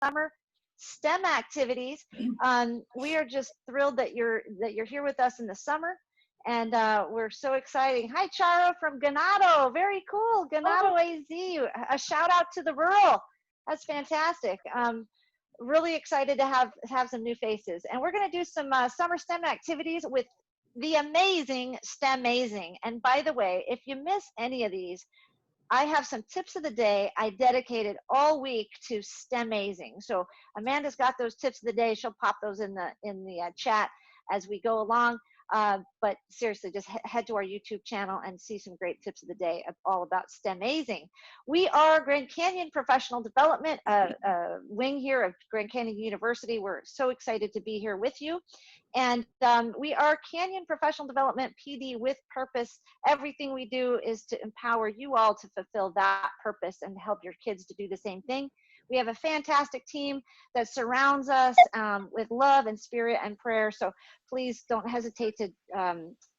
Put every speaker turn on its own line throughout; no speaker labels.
summer STEM activities. We are just thrilled that you're here with us in the summer, and we're so exciting. Hi, Charo from Ganado. Very cool, Ganado AZ. A shout out to the rural. That's fantastic. Really excited to have some new faces, and we're going to do some summer STEM activities with the amazing STEMazing. And by the way, if you miss any of these, I have some tips of the day I dedicated all week to STEMazing. So Amanda's got those tips of the day. She'll pop those in the chat as we go along. But seriously, just head to our YouTube channel and see some great tips of the day all about STEMazing. We are Grand Canyon Professional Development, wing here of Grand Canyon University. We're so excited to be here with you. And we are Canyon Professional Development PD with purpose. Everything we do is to empower you all to fulfill that purpose and help your kids to do the same thing. We have a fantastic team that surrounds us with love and spirit and prayer. So please don't hesitate to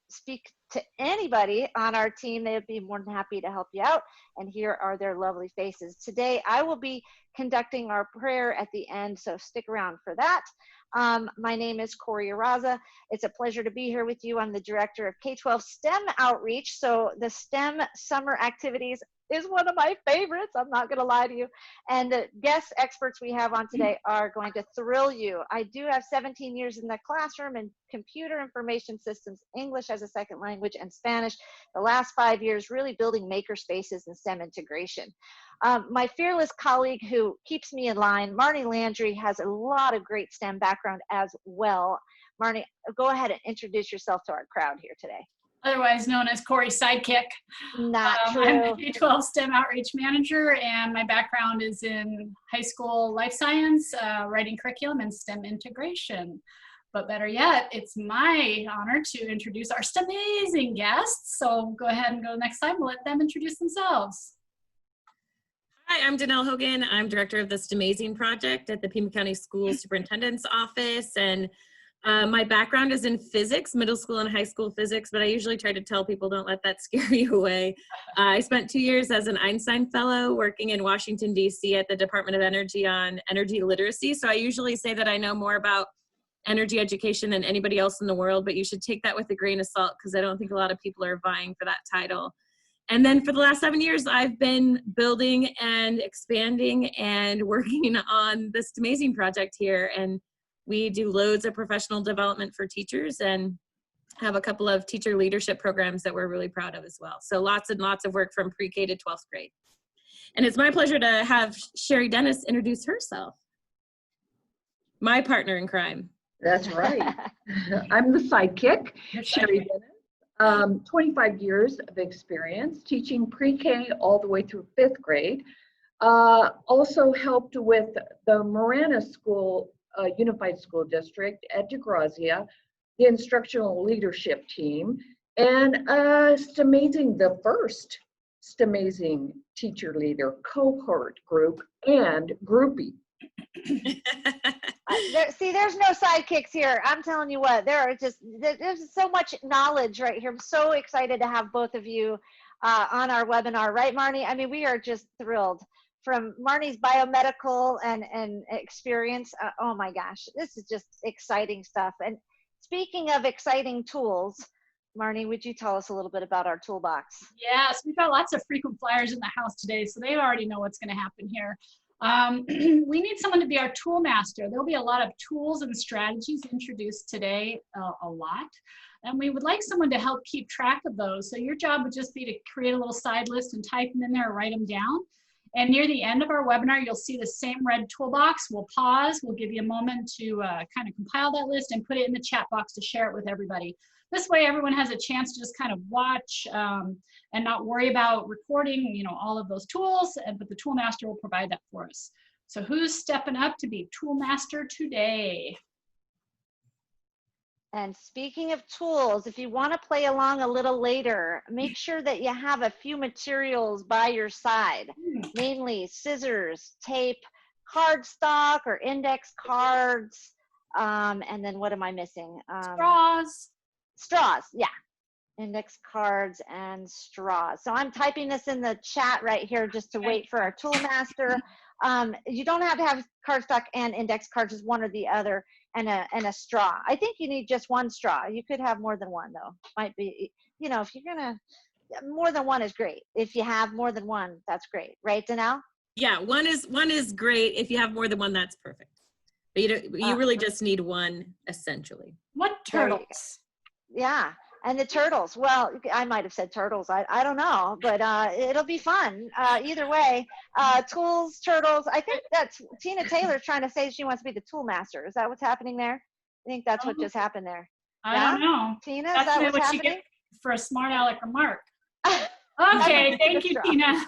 speak to anybody on our team. They would be more than happy to help you out. And here are their lovely faces. Today, I will be conducting our prayer at the end, so stick around for that. My name is Corey Araza. It's a pleasure to be here with you. I'm the director of K-12 STEM Outreach. So the STEM summer activities is one of my favorites. I'm not going to lie to you. And the guest experts we have on today are going to thrill you. I do have 17 years in the classroom in computer information systems, English as a second language, and Spanish. The last 5 years really building maker spaces and STEM integration. My fearless colleague who keeps me in line, Marnie Landry, has a lot of great STEM background as well. Marnie, go ahead and introduce yourself to our crowd here today.
Otherwise known as Corey's sidekick.
Not true.
I'm the K-12 STEM Outreach Manager, and my background is in high school life science, writing curriculum, and STEM integration. But better yet, it's my honor to introduce our STEMazing guests. So go ahead and go to the next slide and let them introduce themselves.
Hi, I'm DaNel Hogan. I'm director of the STEMazing project at the Pima County School Superintendent's Office, and my background is in physics, middle school and high school physics, but I usually try to tell people don't let that scare you away. I spent 2 years as an Einstein Fellow working in Washington, D.C. at the Department of Energy on energy literacy. So I usually say that I know more about energy education than anybody else in the world, but you should take that with a grain of salt because I don't think a lot of people are vying for that title. And then for the last 7 years, I've been building and expanding and working on the STEMazing project here. And we do loads of professional development for teachers and have a couple of teacher leadership programs that we're really proud of as well. So lots and lots of work from pre-K to 12th grade. And it's my pleasure to have Sherrie Dennis introduce herself. My partner in crime.
That's right. I'm the sidekick, Sherrie Dennis. 25 years of experience teaching pre-K all the way through 5th grade. Also helped with the Marana School Unified School District at DeGrazia, the instructional leadership team, and STEMazing, the first STEMazing teacher leader cohort group and groupie.
See, there's no sidekicks here. I'm telling you what, there's so much knowledge right here. I'm so excited to have both of you on our webinar, right, Marnie? I mean, we are just thrilled. From Marnie's biomedical and experience, oh my gosh, this is just exciting stuff. And speaking of exciting tools, Marnie, would you tell us a little bit about our toolbox?
Yes, we've got lots of frequent flyers in the house today, so they already know what's going to happen here. We need someone to be our tool master. There'll be a lot of tools and strategies introduced today, a lot. And we would like someone to help keep track of those. So your job would just be to create a little side list and type them in there or write them down. And near the end of our webinar, you'll see the same red toolbox. We'll pause. We'll give you a moment to kind of compile that list and put it in the chat box to share it with everybody. This way, everyone has a chance to just kind of watch and not worry about recording, you know, all of those tools, but the tool master will provide that for us. So who's stepping up to be tool master today?
And speaking of tools, if you want to play along a little later, make sure that you have a few materials by your side, mainly scissors, tape, cardstock or index cards, and then what am I missing?
Straws.
Straws, yeah. Index cards and straws. So I'm typing this in the chat right here just to wait for our tool master. You don't have to have cardstock and index cards, just one or the other, and a straw. I think you need just one straw. You could have more than one though. Might be, you know, if you're gonna, more than one is great. If you have more than one, that's great, right, DaNel?
Yeah, one is great. If you have more than one, that's perfect. But you really just need one, essentially.
What turtles?
Yeah, and the turtles. Well, I might have said turtles. I don't know, but it'll be fun. Either way, tools, turtles. I think that's Tina Taylor's trying to say she wants to be the tool master. Is that what's happening there? I think that's what just happened there.
I don't know.
Tina,
that's
is that what's
what
happening?
you get for a smart aleck remark. Okay, thank you, Tina.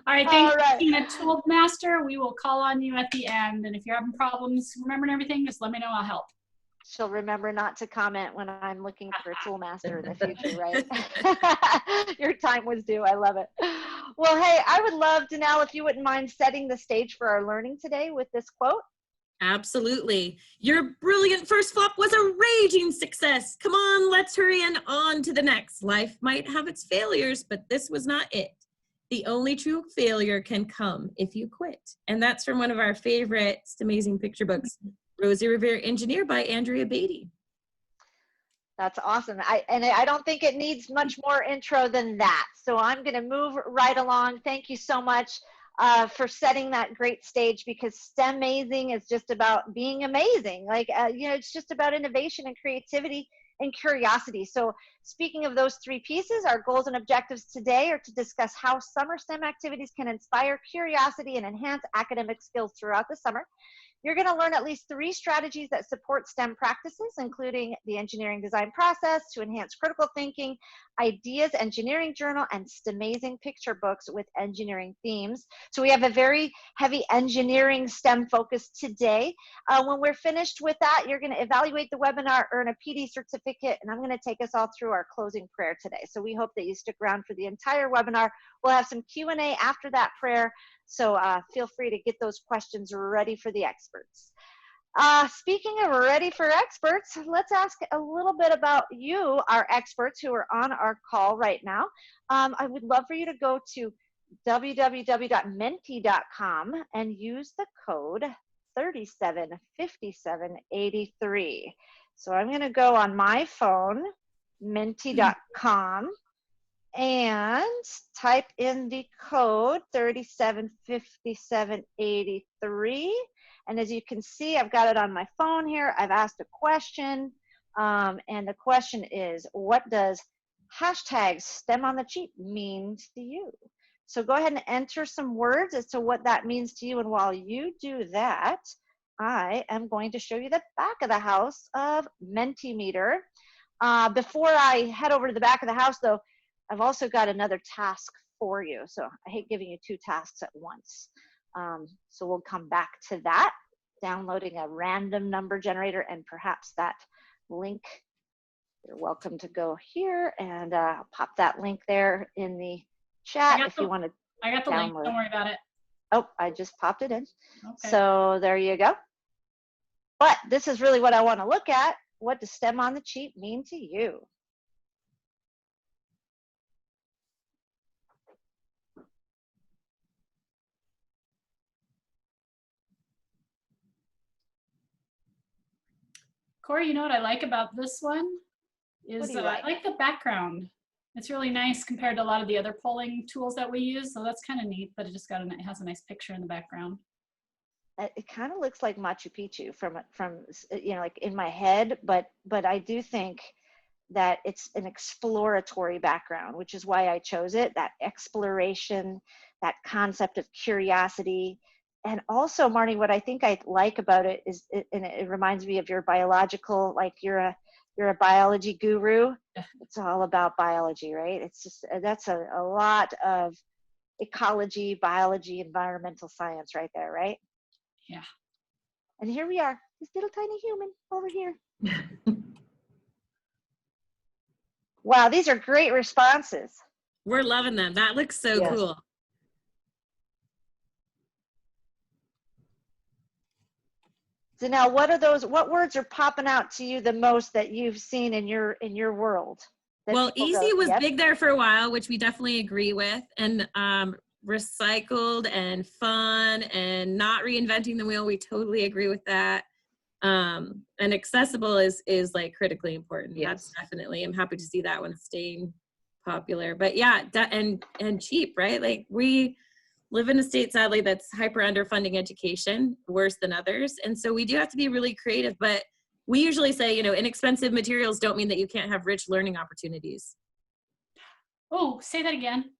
All right, thank you, Tina, Tool Master. We will call on you at the end. And if you're having problems remembering everything, just let me know. I'll help.
She'll remember not to comment when I'm looking for a tool master in the future, right? Your time was due. I love it. Well, hey, I would love, DaNel, if you wouldn't mind setting the stage for our learning today with this quote.
Absolutely. Your brilliant first flop was a raging success. Come on, let's hurry and on to the next. Life might have its failures, but this was not it. The only true failure can come if you quit. And that's from one of our favorite STEMAzing picture books, Rosie Revere Engineer by Andrea Beatty.
That's awesome. I don't think it needs much more intro than that. So I'm going to move right along. Thank you so much for setting that great stage, because STEMazing is just about being amazing. Like, you know, it's just about innovation and creativity and curiosity. So speaking of those three pieces, our goals and objectives today are to discuss how summer STEM activities can inspire curiosity and enhance academic skills throughout the summer. You're going to learn at least 3 strategies that support STEM practices, including the engineering design process to enhance critical thinking, ideas engineering journal, and STEMazing picture books with engineering themes. So we have a very heavy engineering STEM focus today. When we're finished with that, you're going to evaluate the webinar, earn a PD certificate, and I'm going to take us all through our closing prayer today. So we hope that you stick around for the entire webinar. We'll have some Q&A after that prayer. So feel free to get those questions ready for the experts. Speaking of ready for experts, let's ask a little bit about you, our experts who are on our call right now. I would love for you to go to www.menti.com and use the code 375783. So I'm going to go on my phone, menti.com, and type in the code 375783. And as you can see, I've got it on my phone here. I've asked a question, and the question is, what does hashtag STEMontheCheap mean to you? So go ahead and enter some words as to what that means to you. And while you do that, I am going to show you the back of the house of Mentimeter. Before I head over to the back of the house, though, I've also got another task for you. So I hate giving you 2 tasks at once. So we'll come back to that, downloading a random number generator and perhaps that link. You're welcome to go here and pop that link there in the chat if you want to.
I got the link, don't worry about it.
Oh, I just popped it in.
Okay.
So there you go. But this is really what I want to look at. What does STEMontheCheap mean to you?
Corey, you know what I like about this one is
like?
I like the background. It's really nice compared to a lot of the other polling tools that we use. So that's kind of neat, but it just it has a nice picture in the background.
It kind of looks like Machu Picchu from you know, like in my head, but I do think that it's an exploratory background, which is why I chose it. That exploration, that concept of curiosity. And also, Marnie, what I think I like about it is, and it reminds me of your biological, like you're a biology guru. It's all about biology, right? It's just, that's a lot of ecology, biology, environmental science right there, right?
Yeah.
And here we are, this little tiny human over here. Wow, these are great responses.
We're loving them. That looks so cool.
DaNel, what words are popping out to you the most that you've seen in your world?
Well, easy was big there for a while, which we definitely agree with. And recycled and fun and not reinventing the wheel. We totally agree with that. And accessible is like critically important.
Yes.
That's definitely, I'm happy to see that one staying popular. But yeah, and cheap, right? Like we live in a state, sadly, that's hyper underfunding education, worse than others. And so we do have to be really creative, but we usually say, you know, inexpensive materials don't mean that you can't have rich learning opportunities.
Oh, say that again.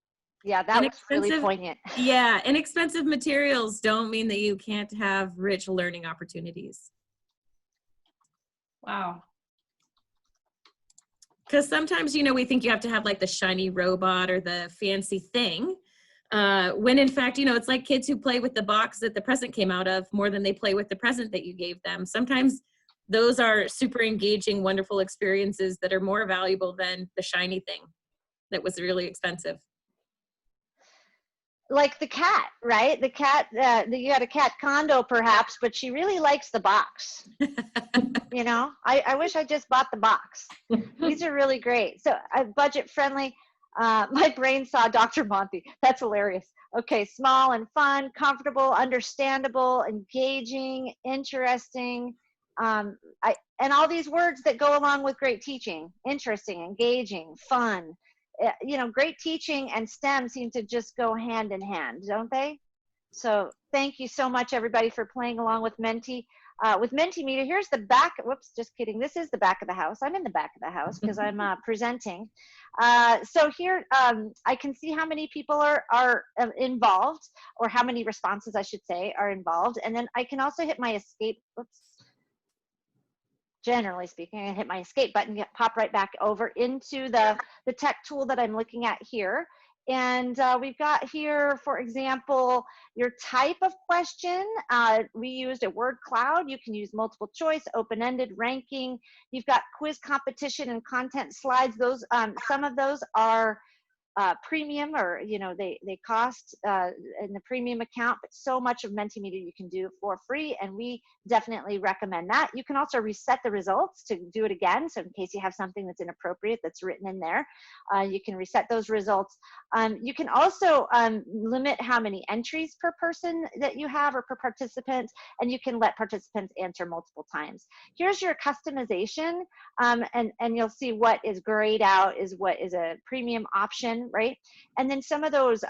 Yeah, that was really poignant.
Yeah, inexpensive materials don't mean that you can't have rich learning opportunities.
Wow.
Because sometimes, you know, we think you have to have like the shiny robot or the fancy thing. When in fact, you know, it's like kids who play with the box that the present came out of more than they play with the present that you gave them. Sometimes those are super engaging, wonderful experiences that are more valuable than the shiny thing that was really expensive.
Like the cat, right? The cat, you got a cat condo perhaps, but she really likes the box. You know, I wish I just bought the box. These are really great. So budget friendly. My brain saw Dr. Monty. That's hilarious. Okay, small and fun, comfortable, understandable, engaging, interesting. And all these words that go along with great teaching: interesting, engaging, fun. You know, great teaching and STEM seem to just go hand in hand, don't they? So thank you so much, everybody, for playing along with Menti. With Mentimeter, here's the back. Whoops, just kidding. This is the back of the house. I'm in the back of the house because I'm presenting. So here, I can see how many people are involved, or how many responses, I should say, are involved. And then I can also hit my escape. Whoops. Generally speaking, I hit my escape button, pop right back over into the tech tool that I'm looking at here. And we've got here, for example, your type of question. We used a word cloud. You can use multiple choice, open-ended, ranking. You've got quiz competition and content slides. Those some of those are premium, or you know, they cost in the premium account, but so much of Mentimeter you can do for free, and we definitely recommend that. You can also reset the results to do it again, so in case you have something that's inappropriate that's written in there, you can reset those results. You can also limit how many entries per person that you have, or per participant, and you can let participants answer multiple times. Here's your customization, and you'll see what is grayed out is what is a premium option, right? And then some of those,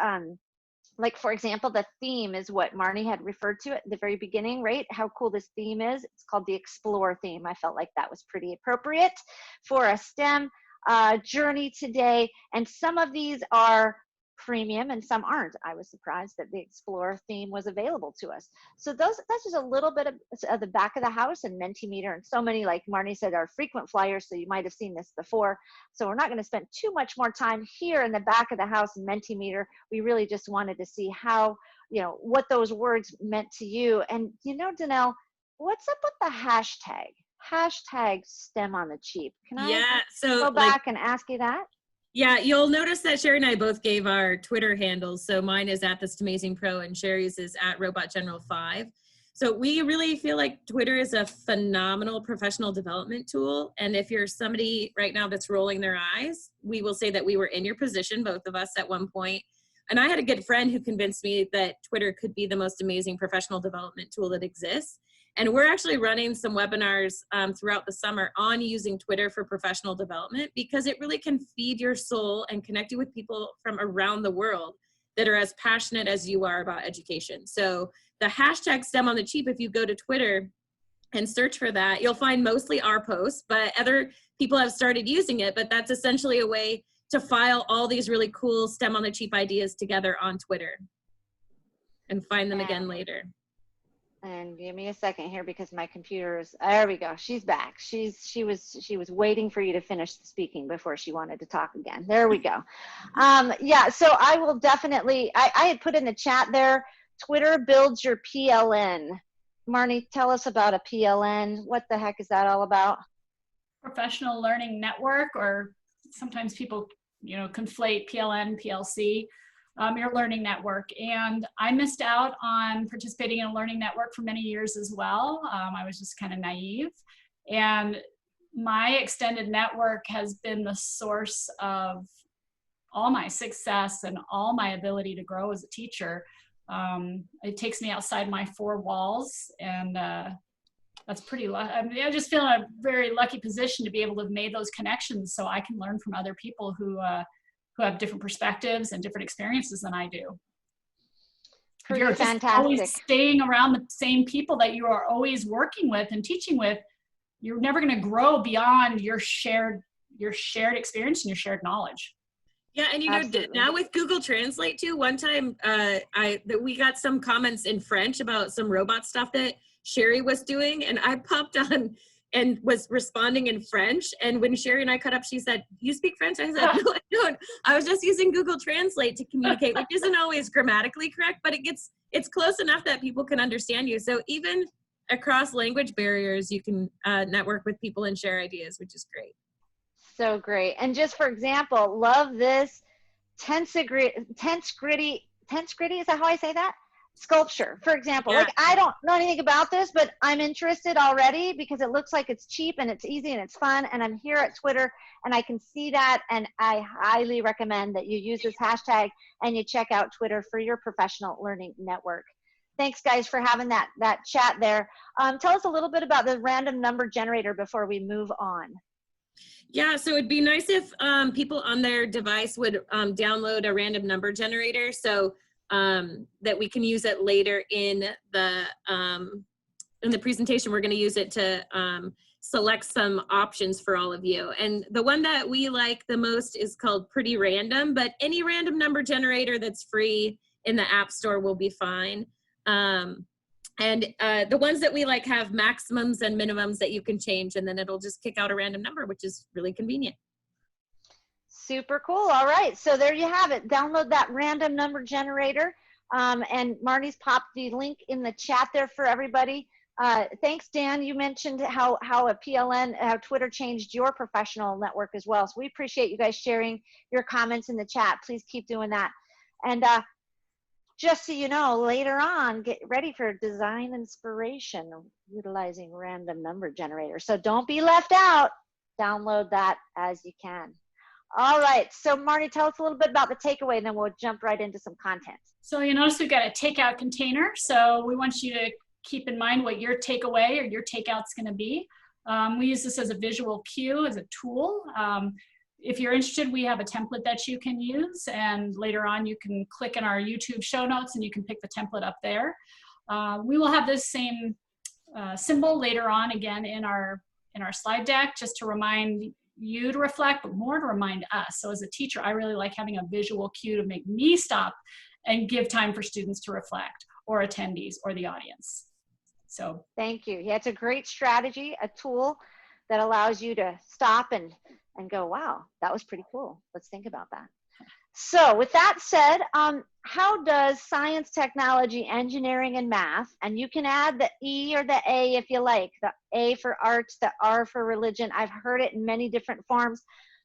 like for example, the theme is what Marnie had referred to at the very beginning, right? How cool this theme is. It's called the Explore theme. I felt like that was pretty appropriate for a STEM journey today. And some of these are premium and some aren't. I was surprised that the Explore theme was available to us. So that's just a little bit of the back of the house and Mentimeter, and so many, like Marnie said, are frequent flyers, so you might have seen this before. So we're not going to spend too much more time here in the back of the house in Mentimeter. We really just wanted to see how, you know, what those words meant to you. And you know, DaNel, what's up with the hashtag STEMontheCheap? Can I go back and ask you that?
Yeah, you'll notice that Sherrie and I both gave our Twitter handles. So mine is at the STEMazing Pro and Sherrie's is at RobotGeneral5. So we really feel like Twitter is a phenomenal professional development tool. And if you're somebody right now that's rolling their eyes, we will say that we were in your position, both of us at one point. And I had a good friend who convinced me that Twitter could be the most amazing professional development tool that exists. And we're actually running some webinars throughout the summer on using Twitter for professional development, because it really can feed your soul and connect you with people from around the world that are as passionate as you are about education. So the hashtag STEMontheCheap, if you go to Twitter and search for that, you'll find mostly our posts, but other people have started using it. But that's essentially a way to file all these really cool STEMontheCheap ideas together on Twitter and find them again later.
And give me a second here because my computer is, there we go. She's back. She was waiting for you to finish speaking before she wanted to talk again. There we go. Yeah, so I will definitely, I had put in the chat there, Twitter builds your PLN. Marnie, tell us about a PLN. What the heck is that all about?
Professional Learning Network, or sometimes people, you know, conflate PLN, PLC. Your learning network. And I missed out on participating in a learning network for many years as well. I was just kind of naive. And my extended network has been the source of all my success and all my ability to grow as a teacher. It takes me outside my four walls, and that's pretty I mean, I just feel in a very lucky position to be able to have made those connections so I can learn from other people who have different perspectives and different experiences than I do. If you're just always staying around the same people that you are always working with and teaching with, you're never going to grow beyond your shared experience and your shared knowledge.
Yeah, and you know, now with Google Translate too, one time we got some comments in French about some robot stuff that Sherrie was doing, and I popped on and was responding in French. And when Sherrie and I cut up, she said, "You speak French?" I said, "No, I don't. I was just using Google Translate to communicate," which isn't always grammatically correct, but it's close enough that people can understand you. So even across language barriers, you can network with people and share ideas, which is great.
So great. And just for example, love this tense gritty, is that how I say that? Sculpture, for example.
Yeah.
Like, I don't know anything about this, but I'm interested already because it looks like it's cheap and it's easy and it's fun, and I'm here at Twitter and I can see that, and I highly recommend that you use this hashtag and you check out Twitter for your professional learning network. Thanks guys for having that chat there. Tell us a little bit about the random number generator before we move on.
Yeah, so it'd be nice if people on their device would download a random number generator so that we can use it later in the presentation. We're going to use it to select some options for all of you. And the one that we like the most is called Pretty Random, but any random number generator that's free in the App Store will be fine. And the ones that we like have maximums and minimums that you can change, and then it'll just kick out a random number, which is really convenient.
Super cool. All right, so there you have it. Download that random number generator. And Marnie's popped the link in the chat there for everybody. Thanks, Dan. You mentioned how Twitter changed your professional network as well. So we appreciate you guys sharing your comments in the chat. Please keep doing that. And just so you know, later on, get ready for design inspiration utilizing random number generator. So don't be left out. Download that as you can. All right, so Marnie, tell us a little bit about the takeaway, and then we'll jump right into some content.
So you notice we've got a takeout container. So we want you to keep in mind what your takeaway or your takeout's going to be. We use this as a visual cue, as a tool. If you're interested, we have a template that you can use, and later on you can click in our YouTube show notes and you can pick the template up there. We will have this same symbol later on again in our slide deck, just to remind you to reflect, but more to remind us. So as a teacher, I really like having a visual cue to make me stop and give time for students to reflect, or attendees, or the audience. So
thank you. Yeah, it's a great strategy, a tool that allows you to stop and go, wow, that was pretty cool. Let's think about that. So with that said, how does science, technology, engineering, and math, and you can add the E or the A if you like, the A for arts, the R for religion. I've heard it in many different forms,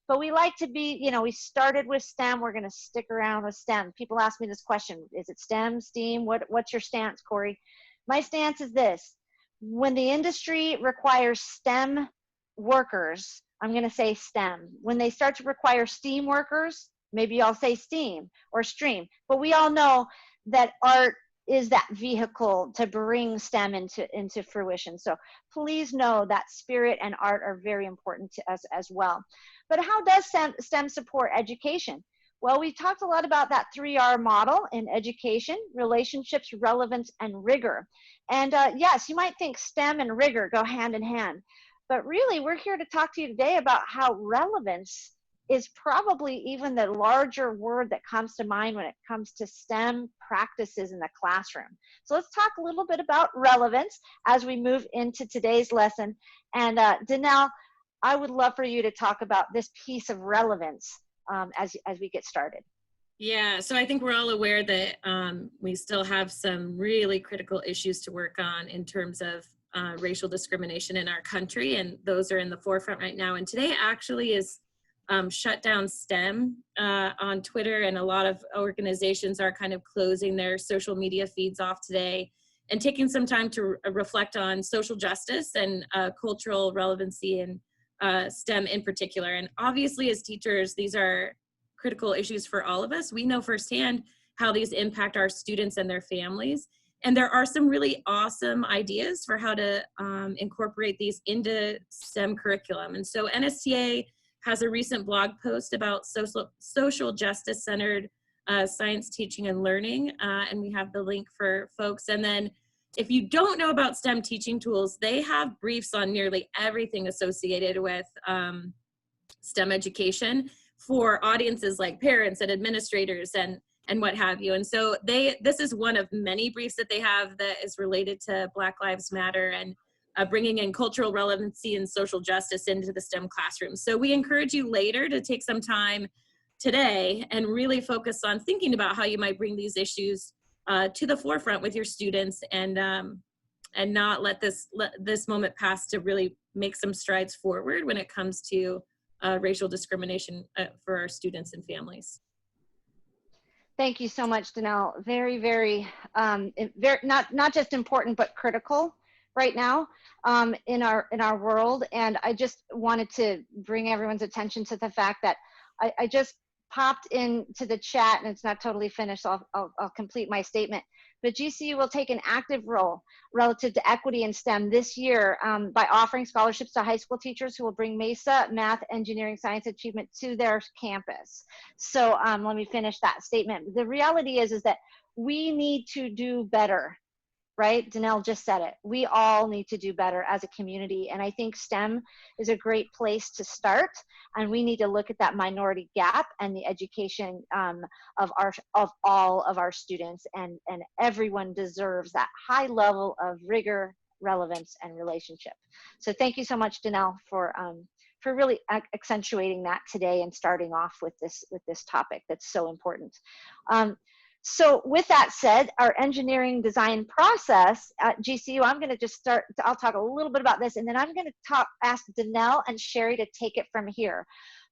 but we like to be, you know, we started with STEM. We're going to stick around with STEM. People ask me this question, is it STEM, STEAM? What's your stance, Corey? My stance is this: when the industry requires STEM workers, I'm going to say STEM. When they start to require STEAM workers, maybe I'll say STEAM or STREAM. But we all know that art is that vehicle to bring STEM into fruition. So please know that spirit and art are very important to us as well. But how does STEM support education? Well, we talked a lot about that 3R model in education: relationships, relevance, and rigor. And yes, you might think STEM and rigor go hand in hand, but really we're here to talk to you today about how relevance is probably even the larger word that comes to mind when it comes to STEM practices in the classroom. So let's talk a little bit about relevance as we move into today's lesson. And DaNel, I would love for you to talk about this piece of relevance as we get started.
Yeah, so I think we're all aware that we still have some really critical issues to work on in terms of racial discrimination in our country, and those are in the forefront right now. And today actually is shut down STEM on Twitter, and a lot of organizations are kind of closing their social media feeds off today and taking some time to reflect on social justice and cultural relevancy in STEM in particular. And obviously as teachers, these are critical issues for all of us. We know firsthand how these impact our students and their families. And there are some really awesome ideas for how to incorporate these into STEM curriculum. And so NSTA has a recent blog post about social justice-centered science teaching and learning, and we have the link for folks. And then if you don't know about STEM teaching tools, they have briefs on nearly everything associated with STEM education for audiences like parents and administrators and what have you. And so this is one of many briefs that they have that is related to Black Lives Matter and bringing in cultural relevancy and social justice into the STEM classroom. So we encourage you later to take some time today and really focus on thinking about how you might bring these issues to the forefront with your students, and not let this moment pass to really make some strides forward when it comes to racial discrimination for our students and families.
Thank you so much, DaNel. Very, very, not just important, but critical right now in our world. And I just wanted to bring everyone's attention to the fact that I just popped into the chat, and it's not totally finished, so I'll complete my statement. But GCU will take an active role relative to equity in STEM this year by offering scholarships to high school teachers who will bring MESA, math, engineering, science achievement to their campus. So let me finish that statement. The reality is that we need to do better, right? DaNel just said it. We all need to do better as a community. And I think STEM is a great place to start. And we need to look at that minority gap and the education of all of our students. And everyone deserves that high level of rigor, relevance, and relationship. So thank you so much, DaNel, for really accentuating that today and starting off with this topic that's so important. So with that said, our engineering design process at GCU, I'm going to just start, I'll talk a little bit about this, and then I'm going to ask DaNel and Sherrie to take it from here.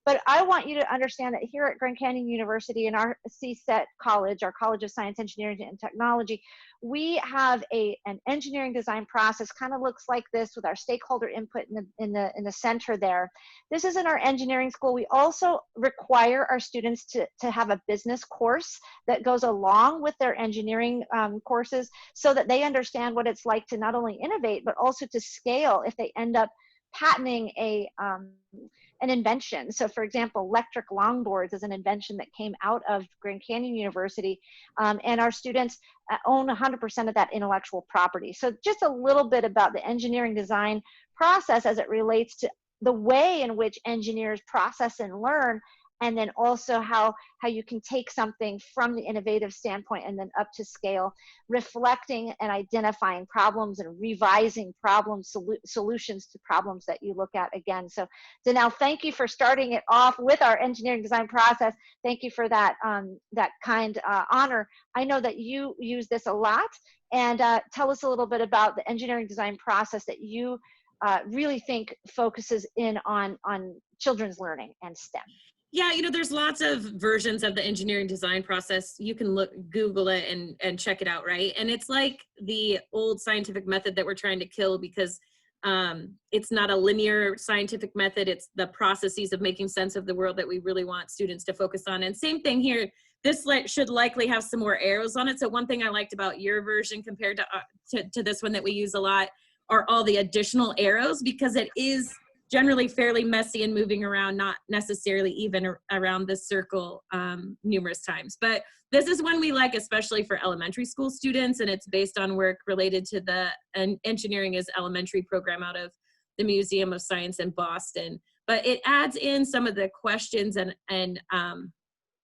But I want you to understand that here at Grand Canyon University in our CSET college, our College of Science, Engineering, and Technology, we have an engineering design process, kind of looks like this with our stakeholder input in the center there. This is in our engineering school. We also require our students to have a business course that goes along with their engineering courses so that they understand what it's like to not only innovate, but also to scale if they end up patenting an invention. So for example, electric longboards is an invention that came out of Grand Canyon University, and our students own 100% of that intellectual property. So just a little bit about the engineering design process as it relates to the way in which engineers process and learn, and then also how you can take something from the innovative standpoint and then up to scale, reflecting and identifying problems and revising solutions to problems that you look at again. So DaNel, thank you for starting it off with our engineering design process. Thank you for that, that kind honor. I know that you use this a lot, and tell us a little bit about the engineering design process that you really think focuses in on children's learning and STEM.
Yeah, you know, there's lots of versions of the engineering design process. You can Google it and check it out, right? And it's like the old scientific method that we're trying to kill because it's not a linear scientific method. It's the processes of making sense of the world that we really want students to focus on. And same thing here, this should likely have some more arrows on it. So one thing I liked about your version compared to this one that we use a lot are all the additional arrows, because it is generally fairly messy and moving around, not necessarily even around this circle numerous times. But this is one we like, especially for elementary school students, and it's based on work related to the Engineering is Elementary program out of the Museum of Science in Boston. But it adds in some of the questions and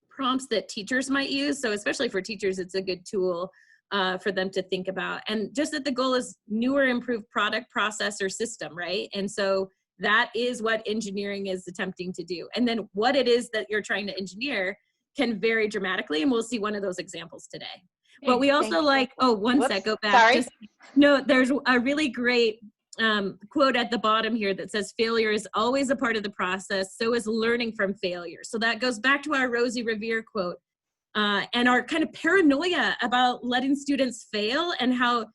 prompts that teachers might use. So especially for teachers, it's a good tool for them to think about. And just that the goal is newer, improved product, process, or system, right? And so that is what engineering is attempting to do. And then what it is that you're trying to engineer can vary dramatically, and we'll see one of those examples today. But we also like, oh, one sec, go back.
Sorry.
No, there's a really great quote at the bottom here that says, failure is always a part of the process, so is learning from failure. So that goes back to our Rosie Revere quote and our kind of paranoia about letting students fail and how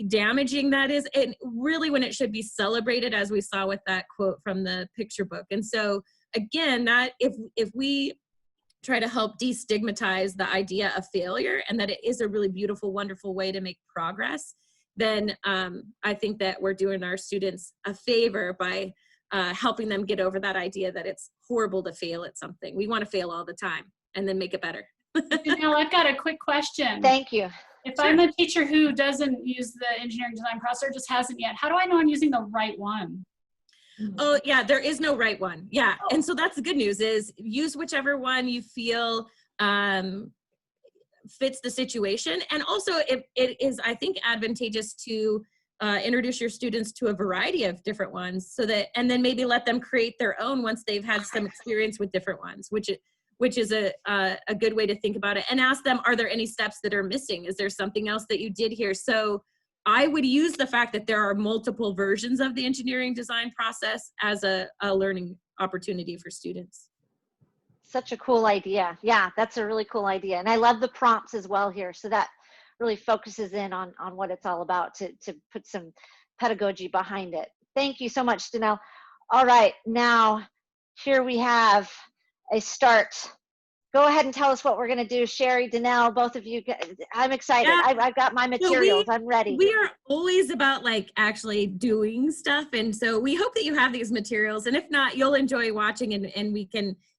damaging that is, and really when it should be celebrated, as we saw with that quote from the picture book. And so again, that if we try to help destigmatize the idea of failure and that it is a really beautiful, wonderful way to make progress, then I think that we're doing our students a favor by helping them get over that idea that it's horrible to fail at something. We want to fail all the time and then make it better.
Now, I've got a quick question.
Thank you.
If I'm a teacher who doesn't use the engineering design process or just hasn't yet, how do I know I'm using the right one?
Oh yeah, there is no right one. Yeah, and so that's the good news is use whichever one you feel fits the situation. And also it is, I think, advantageous to introduce your students to a variety of different ones so that, and then maybe let them create their own once they've had some experience with different ones, which is a good way to think about it. And ask them, are there any steps that are missing? Is there something else that you did here? So I would use the fact that there are multiple versions of the engineering design process as a learning opportunity for students.
Such a cool idea. Yeah, that's a really cool idea. And I love the prompts as well here. So that really focuses in on what it's all about to put some pedagogy behind it. Thank you so much, DaNel. All right, now here we have a start. Go ahead and tell us what we're going to do. Sherrie, DaNel, both of you. I'm excited.
Yeah.
I've got my materials. I'm ready.
We are always about like actually doing stuff. And so we hope that you have these materials. And if not, you'll enjoy watching and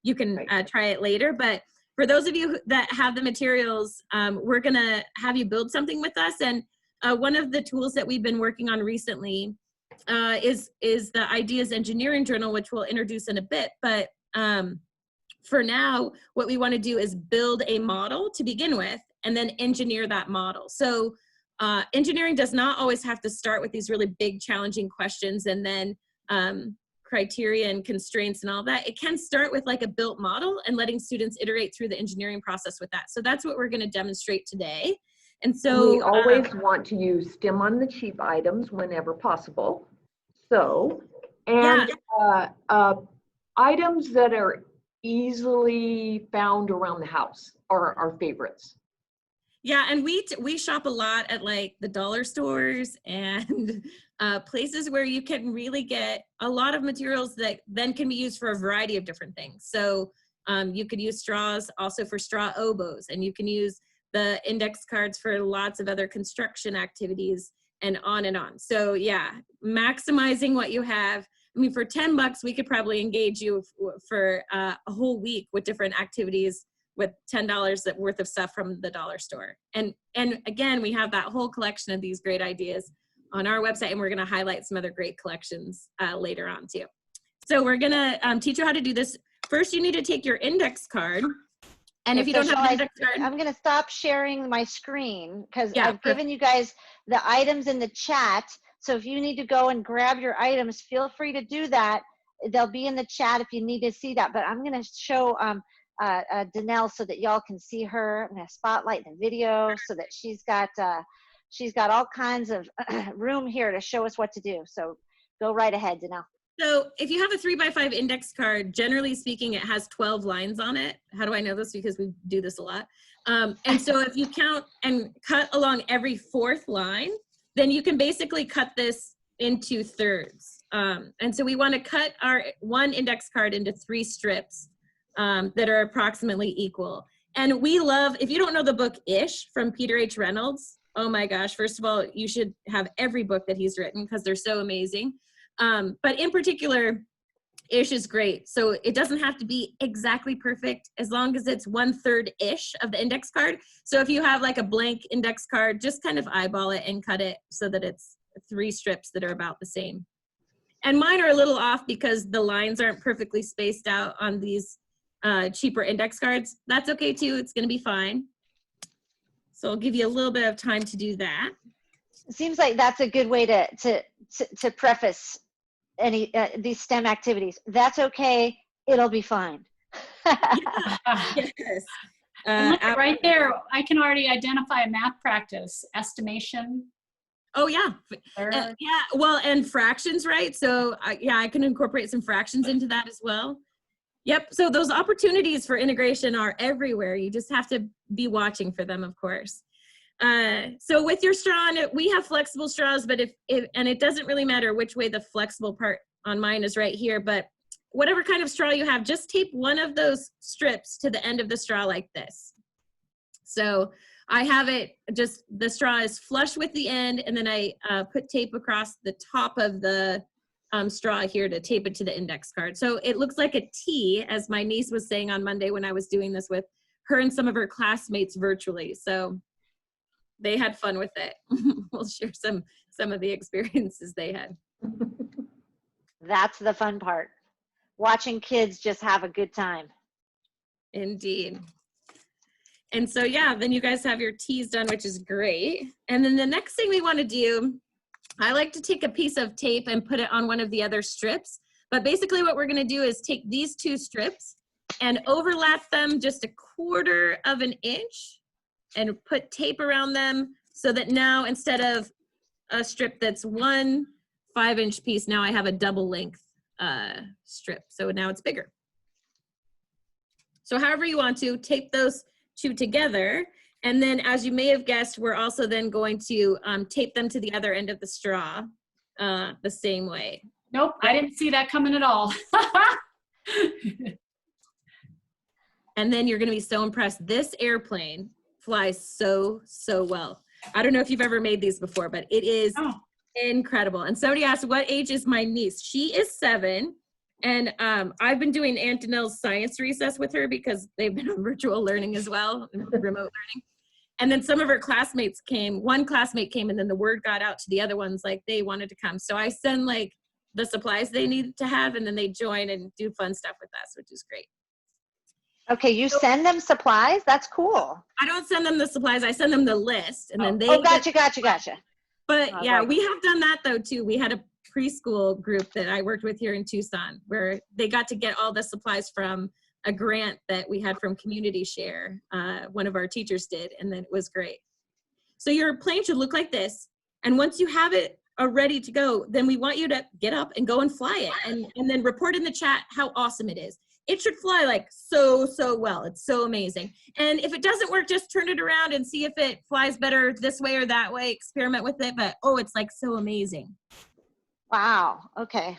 you can try it later. But for those of you that have the materials, we're going to have you build something with us. And one of the tools that we've been working on recently is the Ideas Engineering Journal, which we'll introduce in a bit. But for now, what we want to do is build a model to begin with and then engineer that model. So engineering does not always have to start with these really big, challenging questions and then criteria and constraints and all that. It can start with like a built model and letting students iterate through the engineering process with that. So that's what we're going to demonstrate today. And so
we always want to use STEMontheCheap items whenever possible. So, and items that are easily found around the house are our favorites.
Yeah, and we shop a lot at like the dollar stores and places where you can really get a lot of materials that then can be used for a variety of different things. So you could use straws also for straw oboes, and you can use the index cards for lots of other construction activities and on and on. So yeah, maximizing what you have. I mean, for $10, we could probably engage you for a whole week with different activities with $10 worth of stuff from the dollar store. And again, we have that whole collection of these great ideas on our website, and we're gonna highlight some other great collections later on too. So we're gonna teach you how to do this. First, you need to take your index card. And if you don't have an index card,
I'm gonna stop sharing my screen because I've given you guys the items in the chat. So if you need to go and grab your items, feel free to do that. They'll be in the chat if you need to see that. But I'm going to show DaNel so that y'all can see her. I'm going to spotlight the video so that she's got all kinds of room here to show us what to do. So go right ahead, DaNel.
So if you have a 3x5 index card, generally speaking, it has 12 lines on it. How do I know this? Because we do this a lot. And so if you count and cut along every fourth line, then you can basically cut this into thirds. And so we want to cut our one index card into 3 strips that are approximately equal. And we love, if you don't know the book Ish from Peter H. Reynolds, oh my gosh, first of all, you should have every book that he's written because they're so amazing. But in particular, Ish is great. So it doesn't have to be exactly perfect as long as it's 1/3-ish of the index card. So if you have like a blank index card, just kind of eyeball it and cut it so that it's 3 strips that are about the same. And mine are a little off because the lines aren't perfectly spaced out on these cheaper index cards. That's okay too, it's gonna be fine. So I'll give you a little bit of time to do that.
It seems like that's a good way to preface any these STEM activities. That's okay, it'll be fine.
Yes.
And look right there, I can already identify a math practice, estimation.
Oh yeah, yeah. Well, and fractions, right? So yeah, I can incorporate some fractions into that as well. Yep. So those opportunities for integration are everywhere. You just have to be watching for them, of course. So with your straw, we have flexible straws, but and it doesn't really matter which way the flexible part on mine is right here, but whatever kind of straw you have, just tape one of those strips to the end of the straw like this. So I have it just, the straw is flush with the end, and then I put tape across the top of the straw here to tape it to the index card. So it looks like a T, as my niece was saying on Monday when I was doing this with her and some of her classmates virtually. So they had fun with it. We'll share some of the experiences they had.
That's the fun part. Watching kids just have a good time.
Indeed. And so, yeah, then you guys have your T's done, which is great. And then the next thing we want to do, I like to take a piece of tape and put it on one of the other strips. But basically what we're going to do is take these two strips and overlap them just 1/4 of an inch and put tape around them, so that now instead of a strip that's 1 5-inch piece, now I have a double length strip. So now it's bigger. So however you want to, tape those two together. And then, as you may have guessed, we're also then going to tape them to the other end of the straw the same way.
Nope, I didn't see that coming at all.
And then you're going to be so impressed. This airplane flies so, so well. I don't know if you've ever made these before, but it is incredible. And somebody asked, what age is my niece? She is 7. And I've been doing Aunt DaNel's science recess with her because they've been on virtual learning as well, remote learning. And then some of her classmates came. One classmate came, and then the word got out to the other ones, like they wanted to come. So I send like the supplies they need to have, and then they join and do fun stuff with us, which is great.
Okay, you send them supplies? That's cool.
I don't send them the supplies. I send them the list, and then they.
Oh, gotcha.
But
Oh,
yeah,
right.
we have done that though too. We had a preschool group that I worked with here in Tucson, where they got to get all the supplies from a grant that we had from Community Share. One of our teachers did, and then it was great. So your plane should look like this, and once you have it ready to go, then we want you to get up and go and fly it, and then report in the chat how awesome it is. It should fly like so well. It's so amazing. And if it doesn't work, just turn it around and see if it flies better this way or that way. Experiment with it, but oh, it's like so amazing.
Wow. Okay.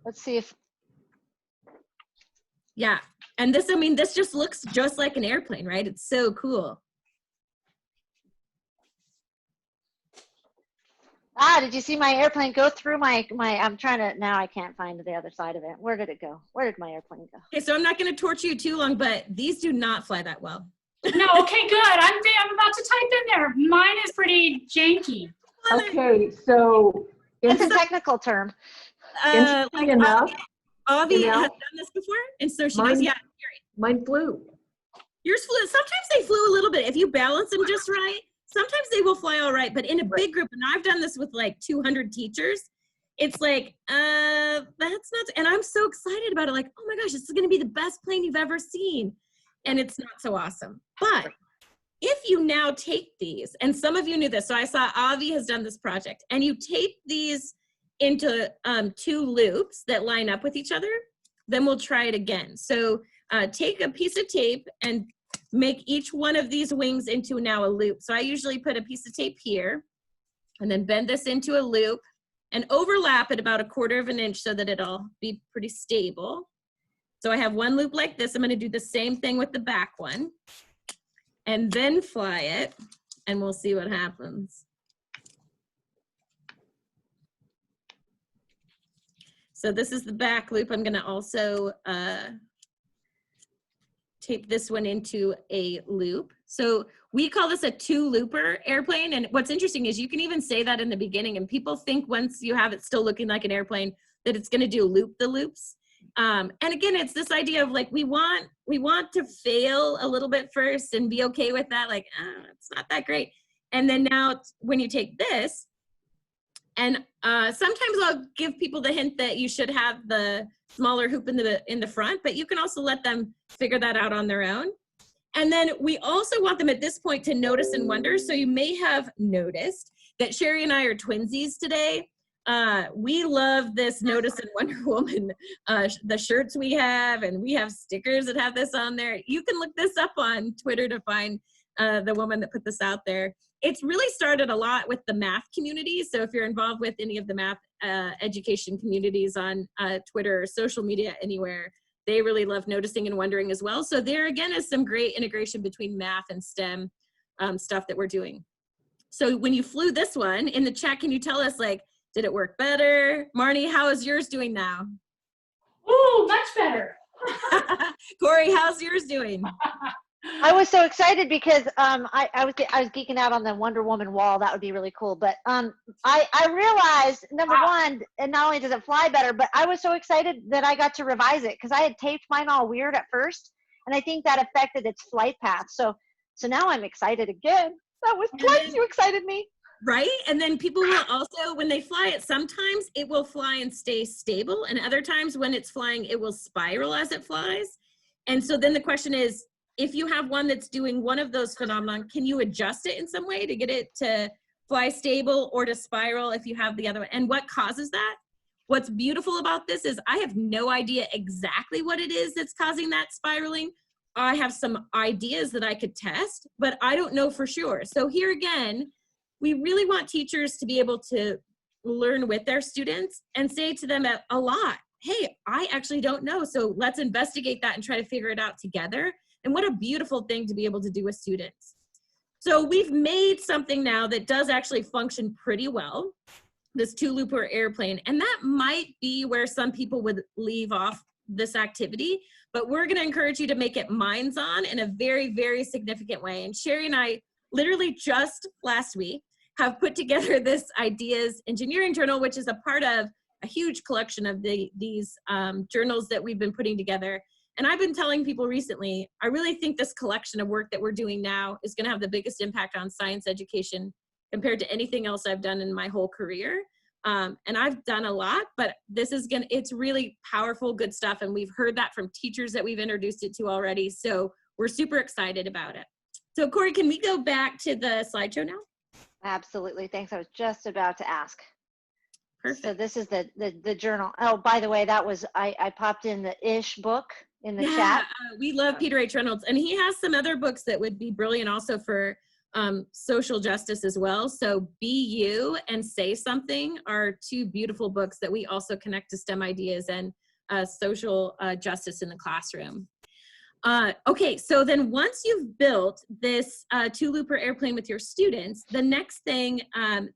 Let's see if.
Yeah. And this, I mean, this just looks just like an airplane, right? It's so cool.
Ah, did you see my airplane go through my, I'm trying to, now I can't find the other side of it. Where did it go? Where did my airplane go?
Okay, so I'm not going to torture you too long, but these do not fly that well.
No, okay, good. I'm about to type in there. Mine is pretty janky.
Okay, so
It's a technical term.
interesting enough,
Avi
DaNel,
has done this before, and so she
mine,
knows, yeah.
mine flew.
Yours flew. Sometimes they flew a little bit. If you balance them just right, sometimes they will fly all right. But in a big group, and I've done this with like 200 teachers, it's like, that's not, and I'm so excited about it. Like, oh my gosh, this is going to be the best plane you've ever seen. And it's not so awesome. But if you now take these, and some of you knew this, so I saw Avi has done this project, and you tape these into 2 loops that line up with each other, then we'll try it again. So take a piece of tape and make each one of these wings into now a loop. So I usually put a piece of tape here and then bend this into a loop and overlap it about 1/4 of an inch so that it'll be pretty stable. So I have one loop like this. I'm going to do the same thing with the back one and then fly it, and we'll see what happens. So this is the back loop. I'm going to also tape this one into a loop. So we call this a 2-looper airplane. And what's interesting is you can even say that in the beginning, and people think once you have it still looking like an airplane that it's going to do loop the loops. And again, it's this idea of like, we want to fail a little bit first and be okay with that. Like, it's not that great. And then now when you take this, and sometimes I'll give people the hint that you should have the smaller hoop in the front, but you can also let them figure that out on their own. And then we also want them at this point to notice and wonder. So you may have noticed that Sherrie and I are twinsies today. We love this Notice and Wonder Woman, the shirts we have, and we have stickers that have this on there. You can look this up on Twitter to find the woman that put this out there. it's really started a lot with the math community. So if you're involved with any of the math education communities on Twitter or social media anywhere, they really love noticing and wondering as well. So there again is some great integration between math and STEM stuff that we're doing. So when you flew this one in the chat, can you tell us, like, did it work better? Marnie, how is yours doing now?
Ooh, much better.
Corey, how's yours doing?
I was so excited because I was geeking out on the Wonder Woman wall. That would be really cool. But I realized, number one, and not only does it fly better, but I was so excited that I got to revise it because I had taped mine all weird at first, and I think that affected its flight path. So now I'm excited again. That was twice you excited me.
Right? And then people will also, when they fly it, sometimes it will fly and stay stable, and other times when it's flying, it will spiral as it flies. And so then the question is, if you have one that's doing one of those phenomenon, can you adjust it in some way to get it to fly stable or to spiral if you have the other one? And what causes that? What's beautiful about this is I have no idea exactly what it is that's causing that spiraling. I have some ideas that I could test, but I don't know for sure. So here again, we really want teachers to be able to learn with their students and say to them a lot, hey, I actually don't know. So let's investigate that and try to figure it out together. And what a beautiful thing to be able to do with students. So we've made something now that does actually function pretty well, this two-looper airplane. And that might be where some people would leave off this activity, but we're gonna encourage you to make it minds-on in a very, very significant way. And Sherrie and I literally just last week have put together this ideas engineering journal, which is a part of a huge collection of these journals that we've been putting together. And I've been telling people recently, I really think this collection of work that we're doing now is going to have the biggest impact on science education compared to anything else I've done in my whole career. And I've done a lot, but this is it's really powerful, good stuff. And we've heard that from teachers that we've introduced it to already. So we're super excited about it. So Corey, can we go back to the slideshow now?
Absolutely. Thanks. I was just about to ask.
Perfect.
So this is the journal. Oh, by the way, that was, I popped in the Ish book in the chat.
We love Peter H. Reynolds, and he has some other books that would be brilliant also for social justice as well. So Be You and Say Something are two beautiful books that we also connect to STEM ideas and social justice in the classroom. Okay, so then once you've built this two-looper airplane with your students, the next thing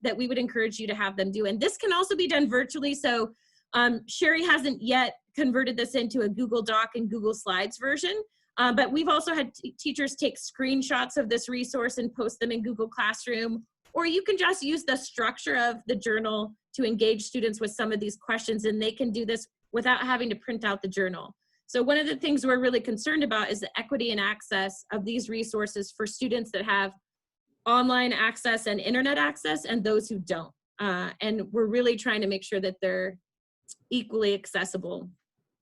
that we would encourage you to have them do, and this can also be done virtually, so Sherrie hasn't yet converted this into a Google Doc and Google Slides version, but we've also had teachers take screenshots of this resource and post them in Google Classroom, or you can just use the structure of the journal to engage students with some of these questions, and they can do this without having to print out the journal. So one of the things we're really concerned about is the equity and access of these resources for students that have online access and internet access and those who don't. And we're really trying to make sure that they're equally accessible.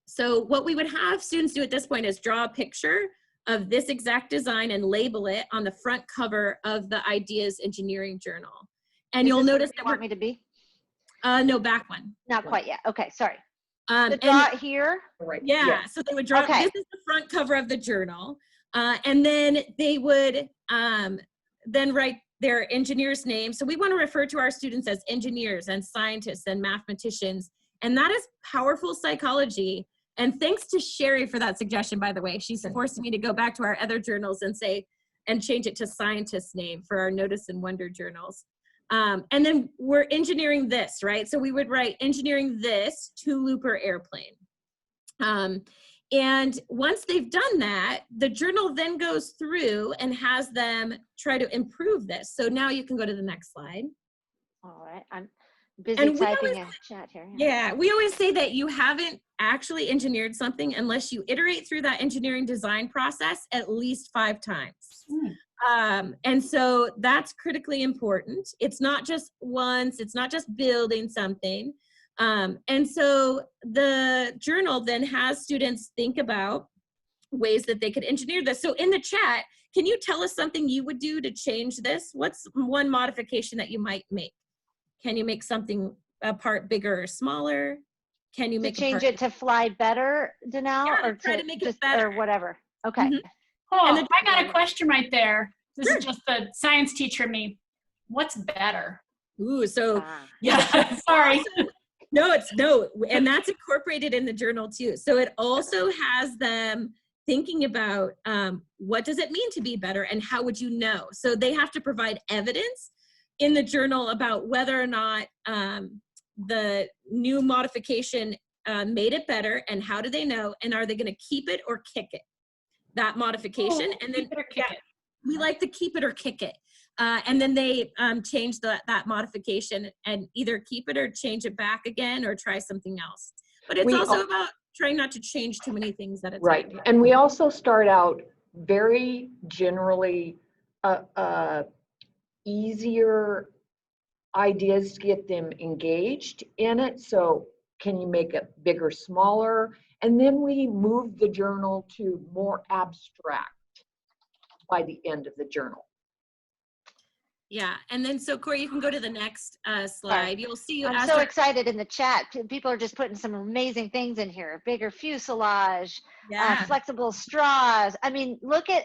So what we would have students do at this point is draw a picture of this exact design and label it on the front cover of the Ideas Engineering Journal. And you'll notice that
want me to be?
No, back one.
Not quite yet. Okay, sorry. The
And-
dot here.
Right.
Yeah, so they would draw,
Okay.
this is the front cover of the journal, and then they would then write their engineer's name. So we want to refer to our students as engineers and scientists and mathematicians, and that is powerful psychology. And thanks to Sherrie for that suggestion, by the way. She's forced me to go back to our other journals and change it to scientist's name for our Notice and Wonder journals. And then we're engineering this, right? So we would write engineering this two-looper airplane. And once they've done that, the journal then goes through and has them try to improve this. So now you can go to the next slide.
All right, I'm busy
And we
typing
always-
in chat here.
Yeah, we always say that you haven't actually engineered something unless you iterate through that engineering design process at least 5 times. And so that's critically important. It's not just once, it's not just building something. And so the journal then has students think about ways that they could engineer this. So in the chat, can you tell us something you would do to change this? What's one modification that you might make? Can you make something a part bigger or smaller? Can you
To
make
change it to fly better, DaNel,
Yeah,
or
try to make it
just
better.
or whatever. Okay.
Mhm.
Oh,
And the-
I got a question right there. This
Sure.
is just the science teacher in me. what's better?
Ooh, so
Yeah, sorry.
No, and that's incorporated in the journal too. So it also has them thinking about what does it mean to be better and how would you know? So they have to provide evidence in the journal about whether or not the new modification made it better, and how do they know, and are they going to keep it or kick it, that modification. And then
keep it or kick it.
we like to keep it or kick it. And then they change that modification and either keep it or change it back again or try something else. But it's also about trying not to change too many things at a time.
Right. And we also start out very generally easier ideas to get them engaged in it. So can you make it bigger, smaller? And then we move the journal to more abstract by the end of the journal.
Yeah, and then so Corey, you can go to the next slide. You'll see.
I'm so excited in the chat. People are just putting some amazing things in here. Bigger fuselage, flexible straws. I mean, look at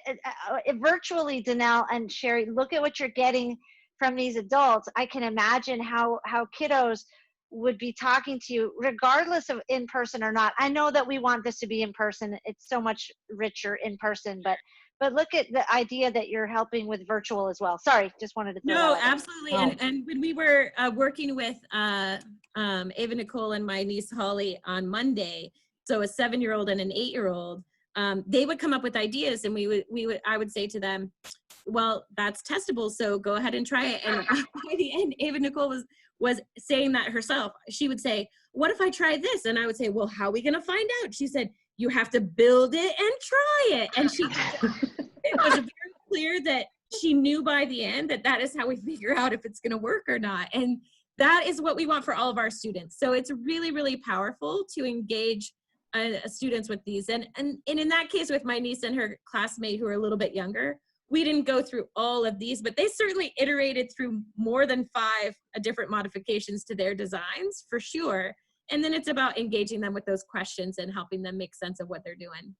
virtually, DaNel and Sherrie. Look at what you're getting from these adults. I can imagine how kiddos would be talking to you, regardless of in person or not. I know that we want this to be in person. It's so much richer in person, but look at the idea that you're helping with virtual as well. Sorry, just wanted to throw
No,
that out.
absolutely. And when we were working with Ava Nicole and my niece Holly on Monday, so a 7-year-old and an 8-year-old, they would come up with ideas, and I would say to them, well, that's testable, so go ahead and try it. And by the end, Ava Nicole was saying that herself. She would say, what if I try this? And I would say, well, how are we going to find out? She said, you have to build it and try it. And it was very clear that she knew by the end that is how we figure out if it's going to work or not. And that is what we want for all of our students. So it's really, really powerful to engage students with these. And in that case, with my niece and her classmate who are a little bit younger, we didn't go through all of these, but they certainly iterated through more than 5 different modifications to their designs, for sure. And then it's about engaging them with those questions and helping them make sense of what they're doing.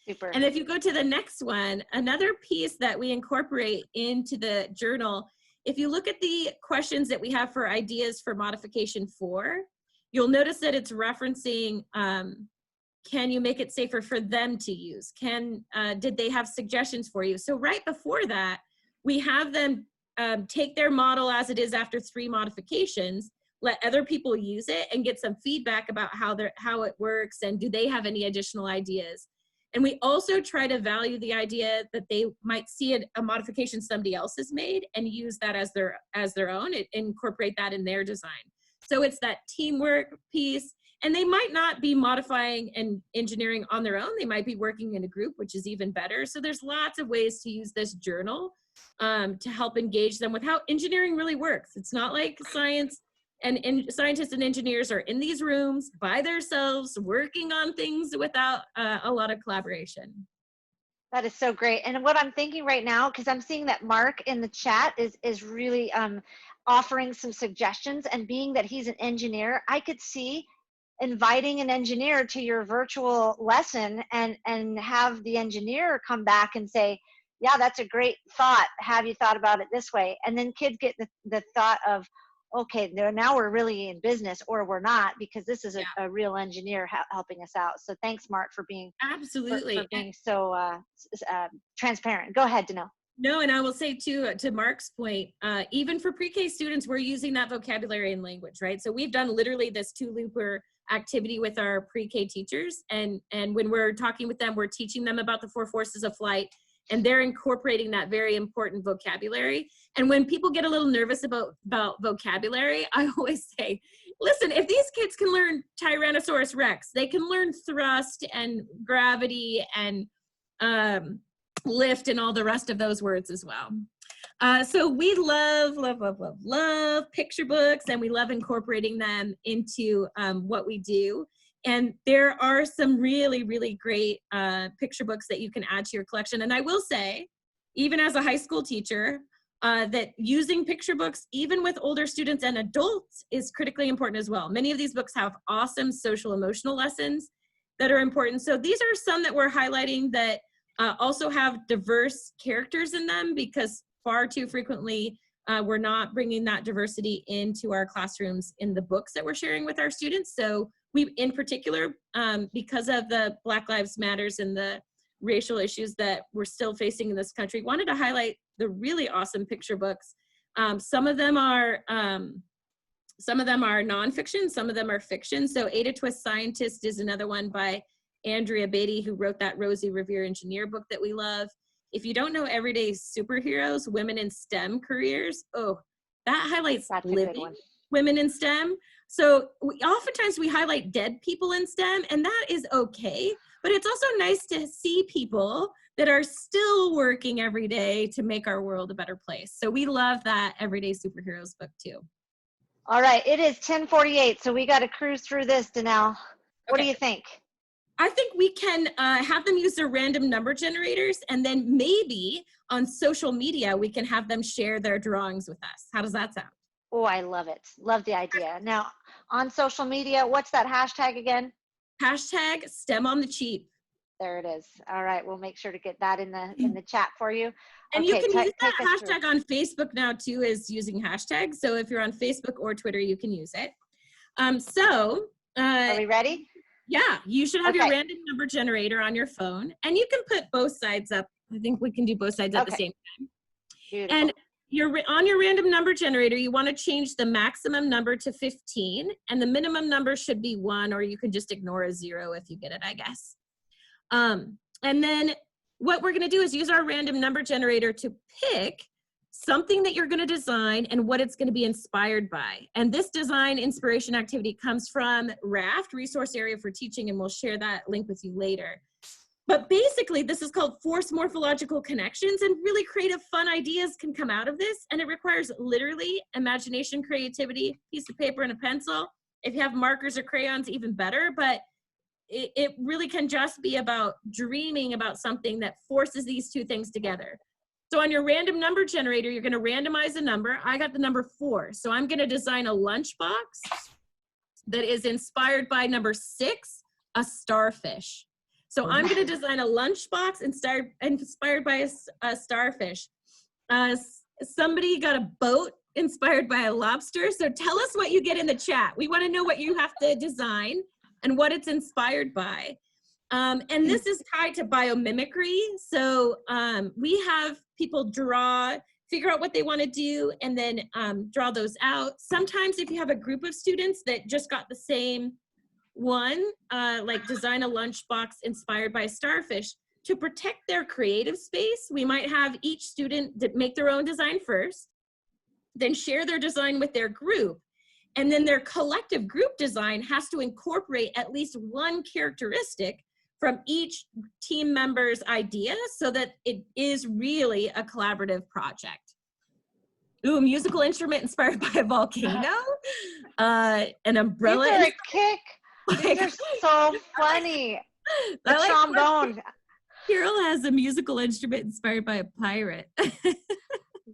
Super.
And if you go to the next one, another piece that we incorporate into the journal, if you look at the questions that we have for ideas for modification 4, you'll notice that it's referencing, can you make it safer for them to use? Did they have suggestions for you? So right before that, we have them take their model as it is after 3 modifications, let other people use it and get some feedback about how it works, and do they have any additional ideas. And we also try to value the idea that they might see a modification somebody else has made and use that as their own, and incorporate that in their design. So it's that teamwork piece. And they might not be modifying and engineering on their own. They might be working in a group, which is even better. So there's lots of ways to use this journal to help engage them with how engineering really works. It's not like science and scientists and engineers are in these rooms by themselves working on things without a lot of collaboration.
That is so great. And what I'm thinking right now, because I'm seeing that Mark in the chat is really offering some suggestions, and being that he's an engineer, I could see inviting an engineer to your virtual lesson and have the engineer come back and say, yeah, that's a great thought. Have you thought about it this way? And then kids get the thought of, okay, now we're really in business, or we're not, because this is a real engineer helping us out. So thanks, Mark, for being
absolutely
for being so transparent. Go ahead, DaNel.
No, and I will say too, to Mark's point, even for pre-K students, we're using that vocabulary and language, right? So we've done literally this 2-looper activity with our pre-K teachers, and when we're talking with them, we're teaching them about the 4 forces of flight, and they're incorporating that very important vocabulary. And when people get a little nervous about vocabulary, I always say, listen, if these kids can learn Tyrannosaurus Rex, they can learn thrust and gravity and lift and all the rest of those words as well. So we love picture books, and we love incorporating them into what we do. And there are some really, really great picture books that you can add to your collection. And I will say, even as a high school teacher, that using picture books, even with older students and adults, is critically important as well. Many of these books have awesome social emotional lessons that are important. So these are some that we're highlighting that also have diverse characters in them, because far too frequently We're not bringing that diversity into our classrooms in the books that we're sharing with our students. So we, in particular, because of the Black Lives Matters and the racial issues that we're still facing in this country, wanted to highlight the really awesome picture books. Some of them are nonfiction, some of them are fiction. So Ada Twist Scientist is another one by Andrea Beatty, who wrote that Rosie Revere Engineer book that we love. If you don't know Everyday Superheroes, Women in STEM Careers, oh, that highlights living women in STEM. So oftentimes we highlight dead people in STEM, and that is okay, but it's also nice to see people that are still working every day to make our world a better place. So we love that Everyday Superheroes book too.
All right, it is 10:48, so we got to cruise through this, DaNel. What do you think?
I think we can have them use their random number generators, and then maybe on social media, we can have them share their drawings with us. How does that sound?
Oh, I love it. Love the idea. Now, on social media, what's that hashtag again?
Hashtag STEMontheCheap.
There it is. All right, we'll make sure to get that in the chat for you.
And
okay,
you can use that hashtag on Facebook now too, as using hashtags. So if you're on Facebook or Twitter, you can use it.
Are we ready?
Yeah, you should have your random number generator on your phone, and you can put both sides up. I think we can do both sides at the same time.
Beautiful.
And on your random number generator, you want to change the maximum number to 15, and the minimum number should be 1, or you could just ignore a 0 if you get it, I guess. And then what we're going to do is use our random number generator to pick something that you're going to design and what it's going to be inspired by. And this design inspiration activity comes from RAFT, Resource Area for Teaching, and we'll share that link with you later. But basically, this is called Force Morphological Connections, and really creative, fun ideas can come out of this. And it requires literally imagination, creativity, piece of paper and a pencil. If you have markers or crayons, even better. But it really can just be about dreaming about something that forces these two things together. So on your random number generator, you're going to randomize a number. I got the number 4. So I'm going to design a lunchbox that is inspired by number 6, a starfish. So I'm going to design a lunchbox inspired by a starfish. Somebody got a boat inspired by a lobster. So tell us what you get in the chat. We want to know what you have to design and what it's inspired by. And this is tied to biomimicry. So we have people figure out what they want to do, and then draw those out. Sometimes if you have a group of students that just got the same one, like design a lunchbox inspired by a starfish, to protect their creative space, we might have each student make their own design first, then share their design with their group. And then their collective group design has to incorporate at least one characteristic from each team member's idea so that it is really a collaborative project. Ooh, a musical instrument inspired by a volcano, an umbrella.
These are a kick. These are so funny. The trombone.
Carol has a musical instrument inspired by a pirate.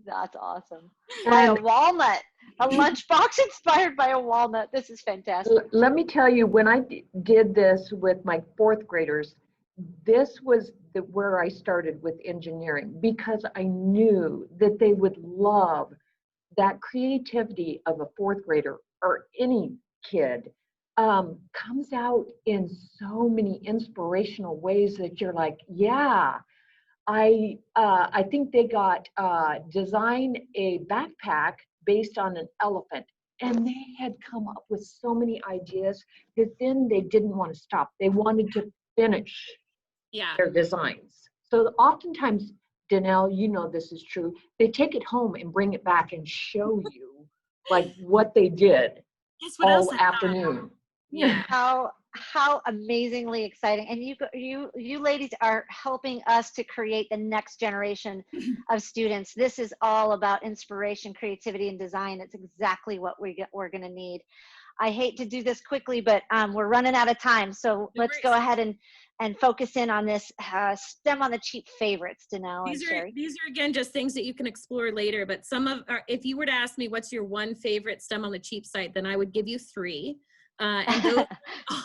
That's awesome. By a walnut. A lunchbox inspired by a walnut. This is fantastic.
Let me tell you, when I did this with my 4th graders, this was where I started with engineering, because I knew that they would love that creativity of a 4th grader, or any kid, comes out in so many inspirational ways that you're like, yeah. I think they got design a backpack based on an elephant, and they had come up with so many ideas that then they didn't want to stop. They wanted to finish their designs. So oftentimes, DaNel, you know this is true, they take it home and bring it back and show you like what they did all afternoon.
Yeah.
How amazingly exciting. And you ladies are helping us to create the next generation of students. This is all about inspiration, creativity, and design. It's exactly what we're going to need. I hate to do this quickly, but we're running out of time. So let's go ahead and focus in on this STEMontheCheap favorites, DaNel and Sherrie.
These are again just things that you can explore later, but if you were to ask me what's your one favorite STEMontheCheap site, then I would give you 3. And those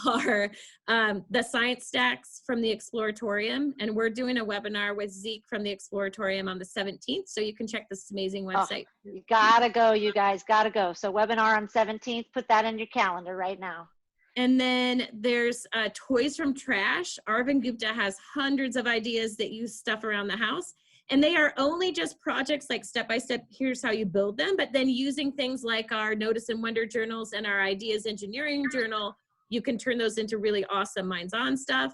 are the science stacks from the Exploratorium. And we're doing a webinar with Zeke from the Exploratorium on the 17th. So you can check this amazing website.
Oh, you gotta go, you guys, gotta go. So webinar on 17th, put that in your calendar right now.
And then there's Toys from Trash. Arvind Gupta has hundreds of ideas that use stuff around the house. And they are only just projects like step-by-step, here's how you build them, but then using things like our Notice and Wonder journals and our Ideas Engineering journal, you can turn those into really awesome minds-on stuff.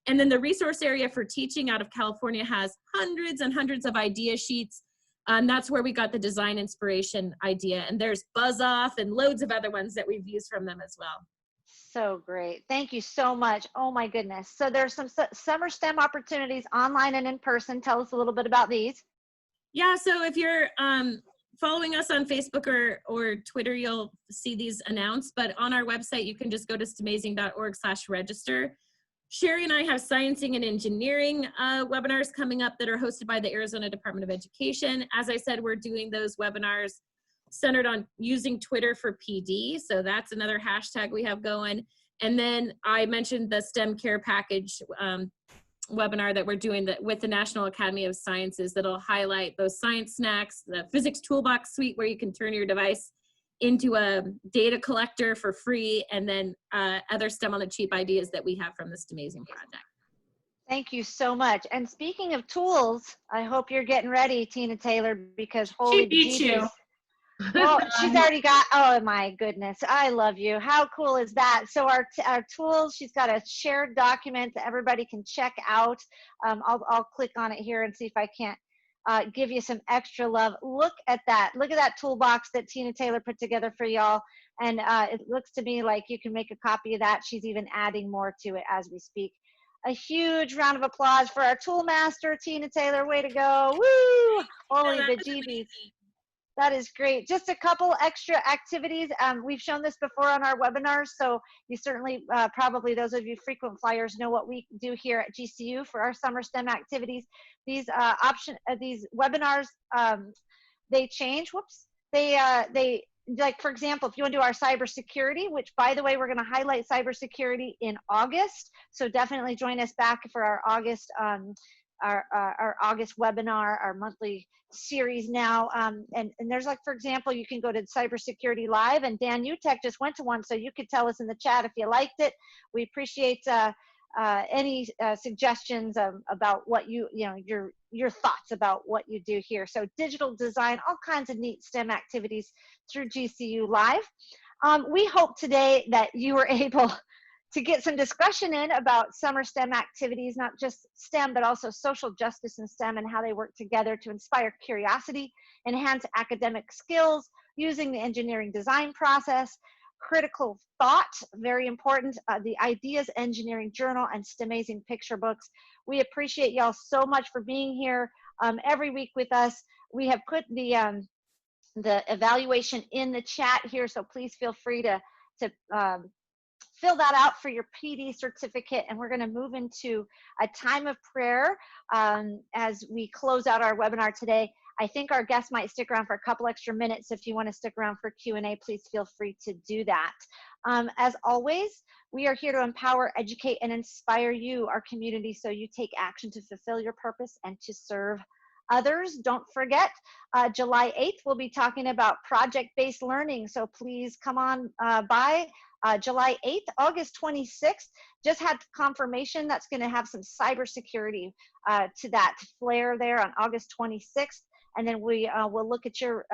And then the resource area for teaching out of California has hundreds and hundreds of idea sheets. And that's where we got the design inspiration idea. And there's Buzz Off and loads of other ones that we've used from them as well.
So great. Thank you so much. Oh my goodness. So there's some summer STEM opportunities online and in person. Tell us a little bit about these.
Yeah, so if you're following us on Facebook or Twitter, you'll see these announced, but on our website, you can just go to STEMazing.org/register. Sherrie and I have sciencing and engineering webinars coming up that are hosted by the Arizona Department of Education. As I said, we're doing those webinars centered on using Twitter for PD. So that's another hashtag we have going. And then I mentioned the STEM Care Package webinar that we're doing with the National Academy of Sciences that'll highlight those science snacks, the physics toolbox suite where you can turn your device into a data collector for free, and then other STEM on the cheap ideas that we have from the STEMazing project.
Thank you so much. And speaking of tools, I hope you're getting ready, Tina Taylor, because holy
She beat you.
Well, she's already got, oh my goodness, I love you. How cool is that? So our tools, she's got a shared document that everybody can check out. I'll click on it here and see if I can't give you some extra love. Look at that. Look at that toolbox that Tina Taylor put together for y'all. And it looks to me like you can make a copy of that. She's even adding more to it as we speak. A huge round of applause for our tool master, Tina Taylor. Way to go. Woo! Holy bejeebies. That is great. Just a couple extra activities. We've shown this before on our webinars, so you certainly, probably those of you frequent flyers know what we do here at GCU for our summer STEM activities. These these webinars, they change. Whoops. They like, for example, if you want to do our cybersecurity, which by the way, we're going to highlight cybersecurity in August. So definitely join us back for our August our August webinar, our monthly series now. And there's, like, for example, you can go to Cybersecurity Live, and Dan Utek just went to one, so you could tell us in the chat if you liked it. We appreciate any suggestions about what your thoughts about what you do here. So digital design, all kinds of neat STEM activities through GCU Live. We hope today that you were able to get some discussion in about summer STEM activities, not just STEM, but also social justice and STEM and how they work together to inspire curiosity, enhance academic skills, using the engineering design process, critical thought, very important, the Ideas Engineering Journal, and STEMazing picture books. We appreciate y'all so much for being here every week with us. We have put the evaluation in the chat here, so please feel free to fill that out for your PD certificate, and we're going to move into a time of prayer as we close out our webinar today. I think our guests might stick around for a couple extra minutes. If you want to stick around for Q&A, please feel free to do that. As always, we are here to empower, educate, and inspire you, our community, so you take action to fulfill your purpose and to serve others. Don't forget, July 8th, we'll be talking about project-based learning, so please come on by. July 8th, August 26th, just had confirmation that's going to have some cybersecurity to that flair there on August 26th. And then we will look at your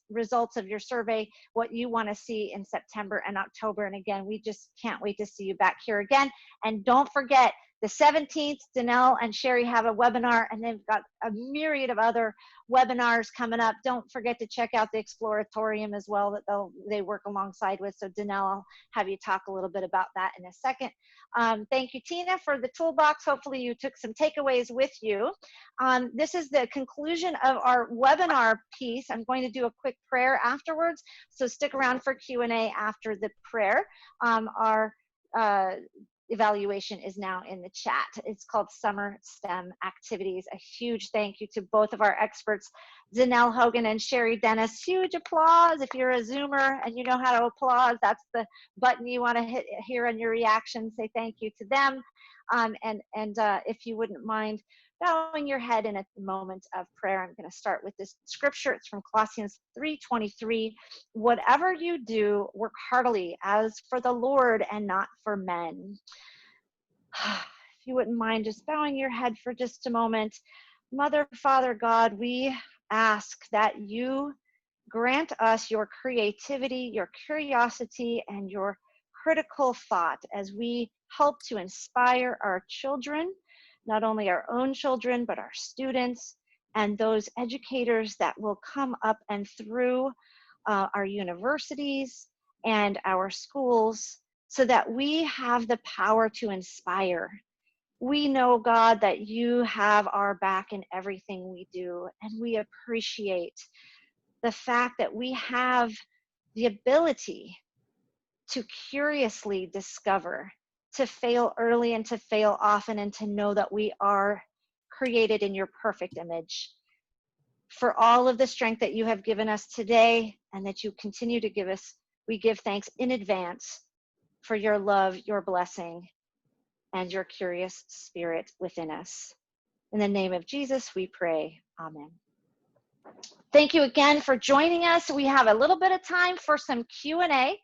results of your survey, what you want to see in September and October. And again, we just can't wait to see you back here again. And don't forget, the 17th, DaNel and Sherrie have a webinar, and they've got a myriad of other webinars coming up. Don't forget to check out the Exploratorium as well that they work alongside with. So DaNel, I'll have you talk a little bit about that in a second. Thank you, Tina, for the toolbox. Hopefully you took some takeaways with you. This is the conclusion of our webinar piece. I'm going to do a quick prayer afterwards, so stick around for Q&A after the prayer. Our evaluation is now in the chat. It's called Summer STEM Activities. A huge thank you to both of our experts, DaNel Hogan and Sherrie Dennis. Huge applause. If you're a Zoomer and you know how to applaud, that's the button you want to hit here on your reaction. Say thank you to them. If you wouldn't mind bowing your head in a moment of prayer, I'm going to start with this scripture. It's from Colossians 3:23. Whatever you do, work heartily as for the Lord and not for men. If you wouldn't mind just bowing your head for just a moment. Mother, Father, God, we ask that you grant us your creativity, your curiosity, and your critical thought as we help to inspire our children, not only our own children, but our students and those educators that will come up and through our universities and our schools, so that we have the power to inspire. We know, God, that you have our back in everything we do, and we appreciate the fact that we have the ability to curiously discover, to fail early and to fail often, and to know that we are created in your perfect image. For all of the strength that you have given us today and that you continue to give us, we give thanks in advance for your love, your blessing, and your curious spirit within us. In the name of Jesus, we pray. Amen. Thank you again for joining us. We have a little bit of time for some Q&A.